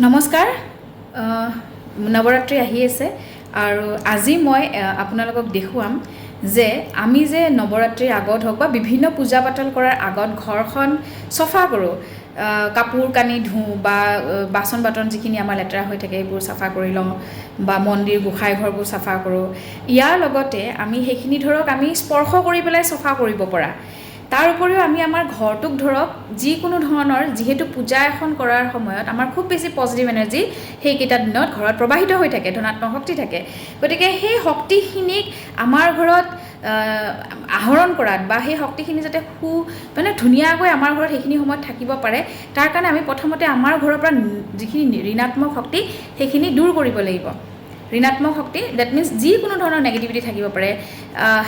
নমস্কাৰ নৱৰাত্ৰি আহি আছে আৰু আজি মই আপোনালোকক দেখুৱাম যে আমি যে নৱৰাত্ৰিৰ আগত হওক বা বিভিন্ন পূজা পাতল কৰাৰ আগত ঘৰখন চফা কৰোঁ কাপোৰ কানি ধুওঁ বা বাচন বৰ্তন যিখিনি আমাৰ লেতেৰা হৈ থাকে এইবোৰ চাফা কৰি লওঁ বা মন্দিৰ গোসাঁই ঘৰবোৰ চাফা কৰোঁ ইয়াৰ লগতে আমি সেইখিনি ধৰক আমি স্পৰ্শ কৰি পেলাই চাফা কৰিব পৰা তাৰ উপৰিও আমি আমাৰ ঘৰটোক ধৰক যিকোনো ধৰণৰ যিহেতু পূজা এখন কৰাৰ সময়ত আমাৰ খুব বেছি পজিটিভ এনাৰ্জি সেইকেইটা দিনত ঘৰত প্ৰবাহিত হৈ থাকে ধনাত্মক শক্তি থাকে গতিকে সেই শক্তিখিনিক আমাৰ ঘৰত আহৰণ কৰাত বা সেই শক্তিখিনি যাতে মানে ধুনীয়াকৈ আমাৰ ঘৰত সেইখিনি সময়ত থাকিব পাৰে তাৰ কাৰণে আমি প্ৰথমতে আমাৰ ঘৰৰ পৰা যিখিনি ঋণাত্মক শক্তি সেইখিনি দূৰ কৰিব লাগিব ঋণাত্মক শক্তি ডেট মিনছ যিকোনো ধৰণৰ নেগেটিভিটি থাকিব পাৰে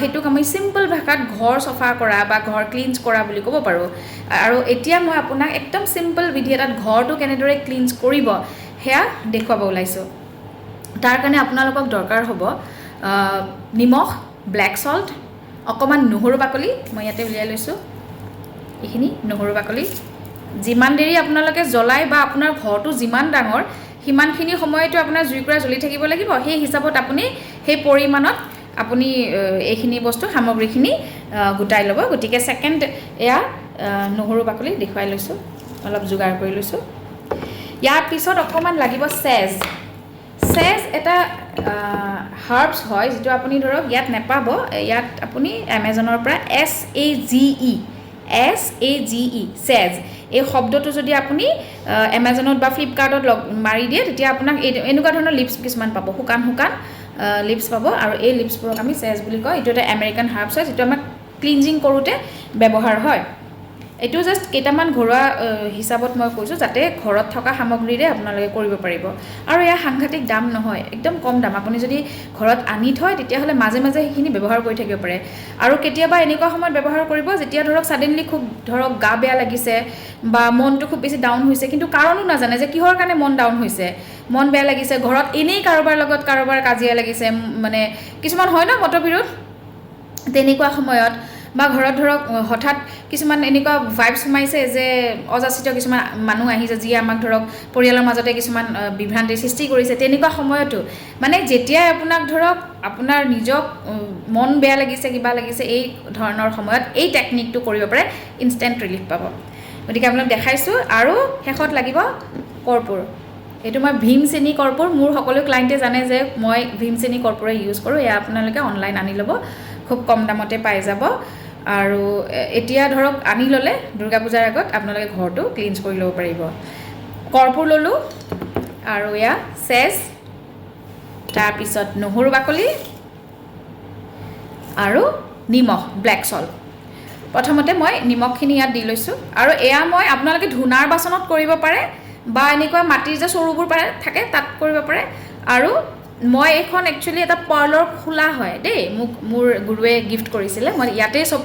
সেইটোক আমি চিম্পল ভাষাত ঘৰ চফা কৰা বা ঘৰ ক্লিনছ কৰা বুলি ক'ব পাৰোঁ আৰু এতিয়া মই আপোনাক একদম চিম্পল বিধি এটাত ঘৰটো কেনেদৰে ক্লিনছ কৰিব সেয়া দেখুৱাব ওলাইছোঁ তাৰ কাৰণে আপোনালোকক দৰকাৰ হ'ব নিমখ ব্লেক সল্ট অকণমান নহৰু বাকলি মই ইয়াতে উলিয়াই লৈছোঁ এইখিনি নহৰু বাকলি যিমান দেৰি আপোনালোকে জ্বলাই বা আপোনাৰ ঘৰটো যিমান ডাঙৰ সিমানখিনি সময়তো আপোনাৰ জুইকুৰা জ্বলি থাকিব লাগিব সেই হিচাপত আপুনি সেই পৰিমাণত আপুনি এইখিনি বস্তু সামগ্ৰীখিনি গোটাই ল'ব গতিকে ছেকেণ্ড এয়া নহৰু বাকলি দেখুৱাই লৈছোঁ অলপ যোগাৰ কৰি লৈছোঁ ইয়াৰ পিছত অকণমান লাগিব চেজ এটা হাৰ্বছ হয় যিটো আপুনি ধৰক ইয়াত নেপাব ইয়াত আপুনি এমেজনৰ পৰা SAGE চেজ এই শব্দটো যদি আপুনি এমেজনত বা ফ্লিপকাৰ্টত মাৰি দিয়ে তেতিয়া আপোনাক এনেকুৱা ধৰণৰ লিপছ কিছুমান পাব শুকান লিপছ পাব আৰু এই লিপছবোৰক আমি চেজ বুলি কওঁ এইটো এটা আমেৰিকান হাৰ্বছ হয় যিটো আমাক ক্লিনজিং কৰোঁতে ব্যৱহাৰ হয় এইটো জাষ্ট কেইটামান ঘৰুৱা হিচাপত মই কৈছোঁ যাতে ঘৰত থকা সামগ্ৰীৰে আপোনালোকে কৰিব পাৰিব আৰু এয়া সাংঘাতিক দাম নহয় একদম কম দাম আপুনি যদি ঘৰত আনি থয় তেতিয়াহ'লে মাজে মাজে সেইখিনি ব্যৱহাৰ কৰি থাকিব পাৰে আৰু কেতিয়াবা এনেকুৱা সময়ত ব্যৱহাৰ কৰিব যেতিয়া ধৰক ছাডেনলি খুব ধৰক গা বেয়া লাগিছে বা মনটো খুব বেছি ডাউন হৈছে কিন্তু কাৰণো নাজানে যে কিহৰ কাৰণে মন ডাউন হৈছে মন বেয়া লাগিছে ঘৰত এনেই কাৰোবাৰ লগত কাজিয়া লাগিছে মানে কিছুমান হয় ন মতবিৰোধ তেনেকুৱা সময়ত বা ঘৰত ধৰক হঠাৎ কিছুমান এনেকুৱা ভাইবছ সোমাইছে যে অযাচিত কিছুমান মানুহ আহিছে যিয়ে আমাক ধৰক পৰিয়ালৰ মাজতে কিছুমান বিভ্ৰান্তিৰ সৃষ্টি কৰিছে তেনেকুৱা সময়তো মানে যেতিয়াই আপোনাক ধৰক আপোনাৰ নিজক মন বেয়া লাগিছে কিবা লাগিছে এই ধৰণৰ সময়ত এই টেকনিকটো কৰিব পাৰে ইনষ্টেণ্ট ৰিলিফ পাব গতিকে আপোনাক দেখাইছোঁ আৰু শেষত লাগিব কৰ্পূৰ এইটো মই ভীমচেনি কৰ্পূৰ মোৰ সকলো ক্লাইণ্টে জানে যে মই ভীমচেনি কৰ্পূৰে ইউজ কৰোঁ এয়া আপোনালোকে অনলাইন আনি ল'ব খুব কম দামতে পাই যাব আৰু এতিয়া ধৰক আনি ল'লে দুৰ্গা পূজাৰ আগত আপোনালোকে ঘৰটো ক্লিনছ কৰি ল'ব পাৰিব কৰ্পূৰ ল'লোঁ আৰু এয়া চেজ তাৰপিছত নহৰু বাকলি আৰু নিমখ ব্লেক সল্ট প্ৰথমতে মই নিমখখিনি ইয়াত দি লৈছোঁ আৰু এয়া মই আপোনালোকে ধূনাৰ বাচনত কৰিব পাৰে বা এনেকুৱা মাটিৰ যে চৰুবোৰ থাকে তাত কৰিব পাৰে আৰু মই এইখন একচুৱেলি এটা পাৰ্লৰ খোলা হয় দেই মোৰ গুৰুৱে গিফ্ট কৰিছিলে মই ইয়াতেই চব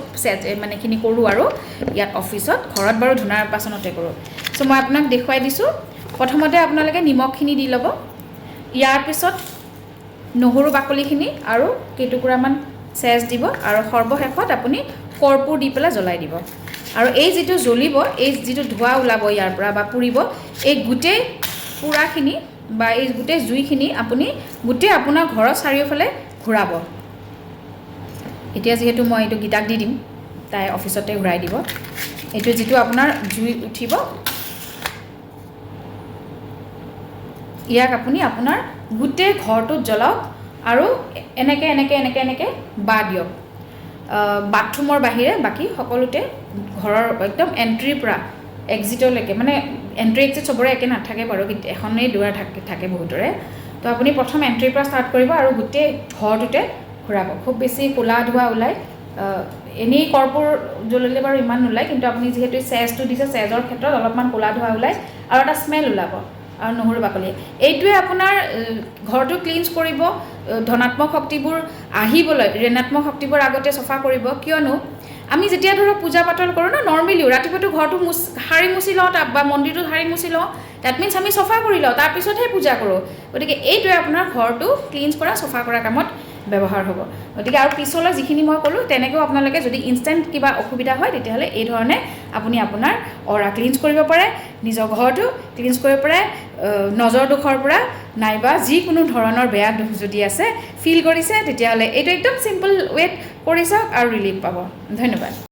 মানে এইখিনি কৰোঁ আৰু ইয়াত অফিচত ঘৰত বাৰু ধূনাৰ বাচনতে কৰোঁ চ' মই আপোনাক দেখুৱাই দিছোঁ প্ৰথমতে আপোনালোকে নিমখখিনি দি ল'ব ইয়াৰ পিছত নহৰু বাকলিখিনি আৰু কেইটুকুৰামান চেজ দিব আৰু সৰ্বশেষত আপুনি কৰ্পূৰ দি পেলাই জ্বলাই দিব আৰু এই যিটো জ্বলিব এই যিটো ধোঁৱা ওলাব ইয়াৰ পৰা বা পুৰিব এই গোটেই পুৰাখিনি বা এই গোটেই জুইখিনি আপুনি গোটেই আপোনাৰ ঘৰৰ চাৰিওফালে ঘূৰাব এতিয়া যিহেতু মই এইটো গীতাক দি দিম তাই অফিচতে ঘূৰাই দিব এইটো যিটো আপোনাৰ জুই উঠিব ইয়াক আপুনি আপোনাৰ গোটেই ঘৰটোত জ্বলাওক আৰু এনেকৈ বা দিয়ক বাথৰুমৰ বাহিৰে বাকী সকলোতে ঘৰৰ একদম এণ্ট্ৰিৰ পৰা এক্সিটলৈকে মানে এণ্ট্ৰি এক্সিট চবৰে একে নাথাকে বাৰু এখনেই দুৱাৰ থাকে বহুতৰে তো আপুনি প্ৰথম এণ্ট্ৰিৰ পৰা ষ্টাৰ্ট কৰিব আৰু গোটেই ঘৰটোতে ঘূৰাব খুব বেছি ক'লা ধোঁৱা ওলায় এনেই কৰ্পূৰ জ্বলিলে বাৰু ইমান নোলায় কিন্তু আপুনি যিহেতু চেজটো দিছে চেজৰ ক্ষেত্ৰত অলপমান ক'লা ধোঁৱা ওলায় আৰু এটা স্মেল ওলাব আৰু নহৰু বাকলি এইটোৱে আপোনাৰ ঘৰটো ক্লিনছ কৰিব ধনাত্মক শক্তিবোৰ আহিবলৈ ঋণাত্মক শক্তিবোৰ আগতে চফা কৰিব কিয়নো আমি যেতিয়া ধৰক পূজা পাতল কৰোঁ ন নৰ্মেলিও ৰাতিপুৱাটো ঘৰটো সাৰি মুচি লওঁ বা মন্দিৰটো সাৰি মুচি লওঁ ডেট মিনছ আমি চফা কৰি লওঁ তাৰপিছতহে পূজা কৰোঁ গতিকে এইটোৱে আপোনাৰ ঘৰটো ক্লিনছ কৰা চফা কৰা কামত ব্যৱহাৰ হ'ব গতিকে আৰু পিছলৈ যিখিনি মই ক'লোঁ তেনেকৈও আপোনালোকে যদি ইনষ্টেণ্ট কিবা অসুবিধা হয় তেতিয়াহ'লে এই ধৰণে আপুনি আপোনাৰ অ'ৰা ক্লিনছ কৰিব পাৰে নিজৰ ঘৰটো ক্লিনছ কৰিব পাৰে নজৰ দোষৰ পৰা নাইবা যিকোনো ধৰণৰ বেয়া দোষ যদি আছে ফিল কৰিছে তেতিয়াহ'লে এইটো একদম চিম্পল ৱেত কৰি চাওক আৰু ৰিলিফ পাব ধন্যবাদ